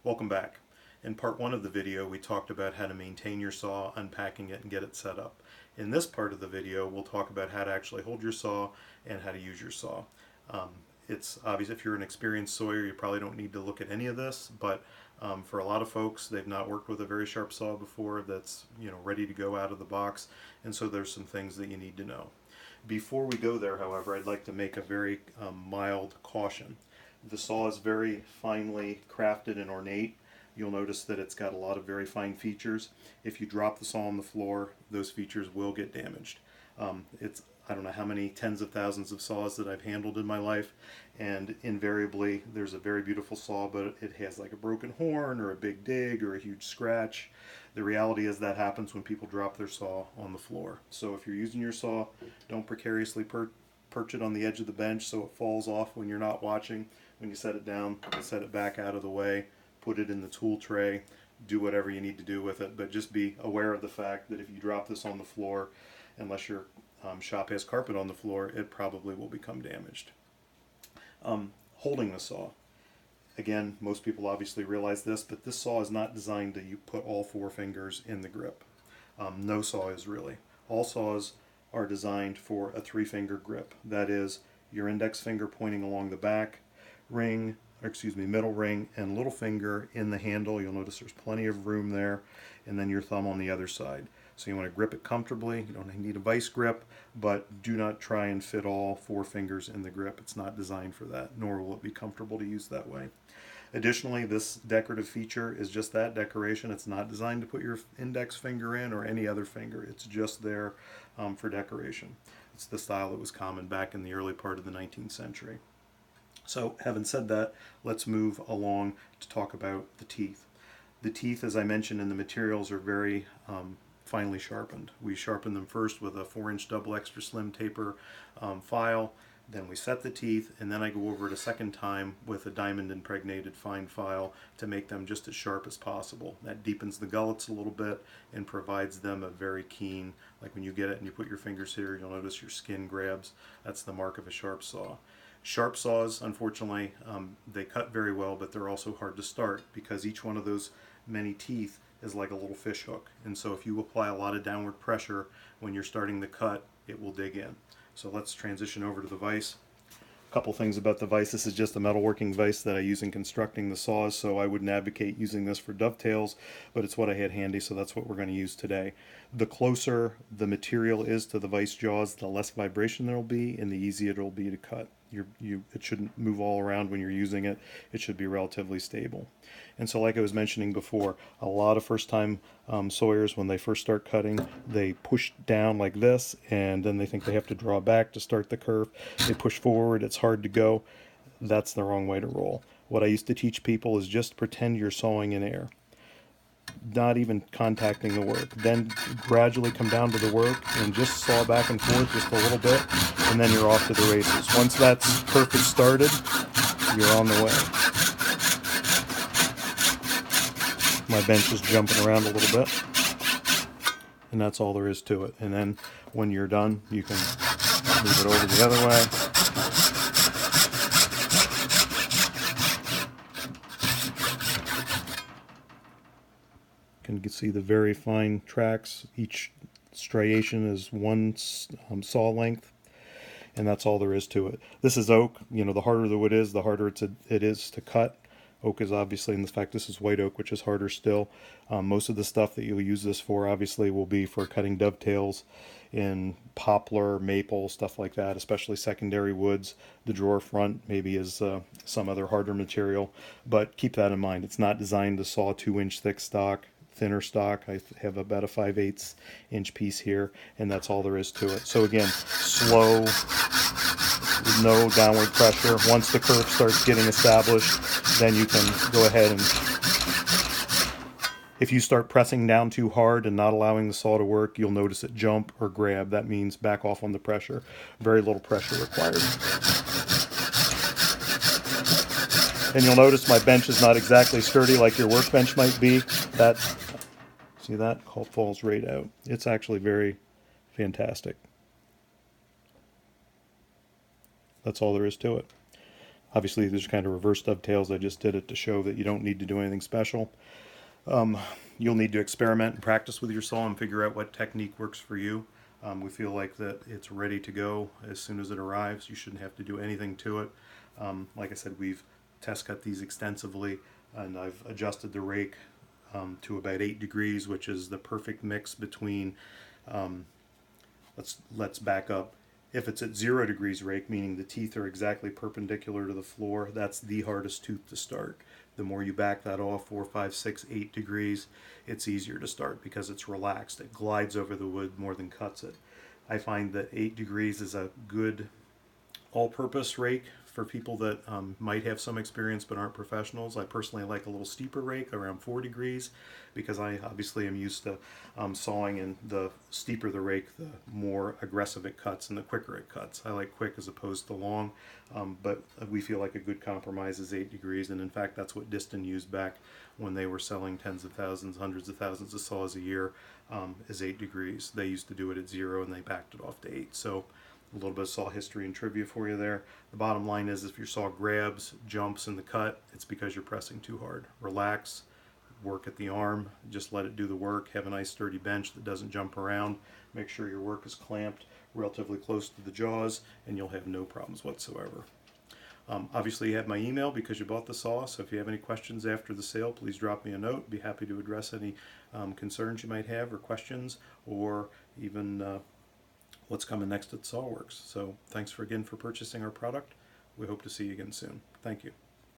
Welcome back. In part one of the video, we talked about how to maintain your saw, unpacking it, and get it set up. In this part of the video, we'll talk about how to actually hold your saw and how to use your saw. Um, it's obvious if you're an experienced sawyer, you probably don't need to look at any of this, but for a lot of folks, they've not worked with a very sharp saw before that's ready to go out of the box, and so there's some things that you need to know. Before we go there, however, I'd like to make a very mild caution. The saw is very finely crafted and ornate. You'll notice that it's got a lot of very fine features. If you drop the saw on the floor, those features will get damaged. I don't know how many tens of thousands of saws that I've handled in my life, and invariably there's a very beautiful saw, but it has like a broken horn or a big dig or a huge scratch. The reality is that happens when people drop their saw on the floor. So if you're using your saw, don't precariously perch it on the edge of the bench so it falls off when you're not watching. When you set it down, set it back out of the way, put it in the tool tray, do whatever you need to do with it, but just be aware of the fact that if you drop this on the floor, unless your shop has carpet on the floor, it probably will become damaged. Holding the saw. Again, most people obviously realize this, but this saw is not designed to put all four fingers in the grip. No saw is really. All saws are designed for a three-finger grip. That is, your index finger pointing along the back, middle ring, and little finger in the handle. You'll notice there's plenty of room there, and then your thumb on the other side. So you want to grip it comfortably. You don't need a vice grip, but do not try and fit all four fingers in the grip. It's not designed for that, nor will it be comfortable to use that way. Additionally, this decorative feature is just that, decoration. It's not designed to put your index finger in or any other finger. It's just there for decoration. It's the style that was common back in the early part of the 19th century. So having said that, let's move along to talk about the teeth. The teeth, as I mentioned in the materials, are very finely sharpened. We sharpen them first with a 4-inch double extra slim taper file. Then we set the teeth, and then I go over it a second time with a diamond impregnated fine file to make them just as sharp as possible. That deepens the gullets a little bit and provides them a very keen, like when you get it and you put your fingers here, you'll notice your skin grabs. That's the mark of a sharp saw. Sharp saws, unfortunately, they cut very well, but they're also hard to start because each one of those many teeth is like a little fish hook. And so if you apply a lot of downward pressure when you're starting the cut, it will dig in. So let's transition over to the vise. A couple things about the vise. This is just a metalworking vise that I use in constructing the saws, so I wouldn't advocate using this for dovetails, but it's what I had handy, so that's what we're going to use today. The closer the material is to the vise jaws, the less vibration there will be, and the easier it will be to cut. It shouldn't move all around when you're using it. It should be relatively stable. And so like I was mentioning before, a lot of first-time sawyers, when they first start cutting, they push down like this, and then they think they have to draw back to start the curve. They push forward. It's hard to go. That's the wrong way to roll. What I used to teach people is just pretend you're sawing in air, not even contacting the work. Then gradually come down to the work and just saw back and forth just a little bit, and then you're off to the races. Once that's perfect started, you're on the way. My bench is jumping around a little bit, and that's all there is to it. And then when you're done, you can move it over the other way. You can see the very fine tracks. Each striation is one saw length, and that's all there is to it. This is oak. The harder the wood is, the harder it is to cut. Oak is obviously, in fact, this is white oak, which is harder still. Most of the stuff that you'll use this for, obviously, will be for cutting dovetails in poplar, maple, stuff like that, especially secondary woods. The drawer front maybe is some other harder material, but keep that in mind. It's not designed to saw 2-inch thick stock. Thinner stock. I have about a 5/8 inch piece here, and that's all there is to it. So again, slow, with no downward pressure. Once the curve starts getting established, then you can go ahead and, if you start pressing down too hard and not allowing the saw to work, you'll notice it jump or grab. That means back off on the pressure. Very little pressure required. And you'll notice my bench is not exactly sturdy like your workbench might be. See that? Falls right out. It's actually very fantastic. That's all there is to it. Obviously, there's kind of reverse dovetails. I just did it to show that you don't need to do anything special. You'll need to experiment and practice with your saw and figure out what technique works for you. We feel like that it's ready to go as soon as it arrives. You shouldn't have to do anything to it. Like I said, we've test cut these extensively, and I've adjusted the rake to about 8 degrees, which is the perfect mix between, let's back up. If it's at 0 degrees rake, meaning the teeth are exactly perpendicular to the floor, that's the hardest tooth to start. The more you back that off, 4, 5, 6, 8 degrees, it's easier to start because it's relaxed. It glides over the wood more than cuts it. I find that 8 degrees is a good all-purpose rake for people that might have some experience but aren't professionals. I personally like a little steeper rake around 4 degrees because I obviously am used to sawing, and the steeper the rake, the more aggressive it cuts and the quicker it cuts. I like quick as opposed to long, but we feel like a good compromise is 8 degrees, and in fact that's what Diston used back when they were selling tens of thousands, hundreds of thousands of saws a year, is 8 degrees. They used to do it at 0 and they backed it off to 8. So a little bit of saw history and trivia for you there. The bottom line is if your saw grabs, jumps in the cut, it's because you're pressing too hard. Relax, work at the arm, just let it do the work. Have a nice sturdy bench that doesn't jump around. Make sure your work is clamped relatively close to the jaws, and you'll have no problems whatsoever. Obviously you have my email because you bought the saw, so if you have any questions after the sale, please drop me a note. Be happy to address any concerns you might have or questions, or even what's coming next at SawWorks. So thanks again for purchasing our product. We hope to see you again soon. Thank you.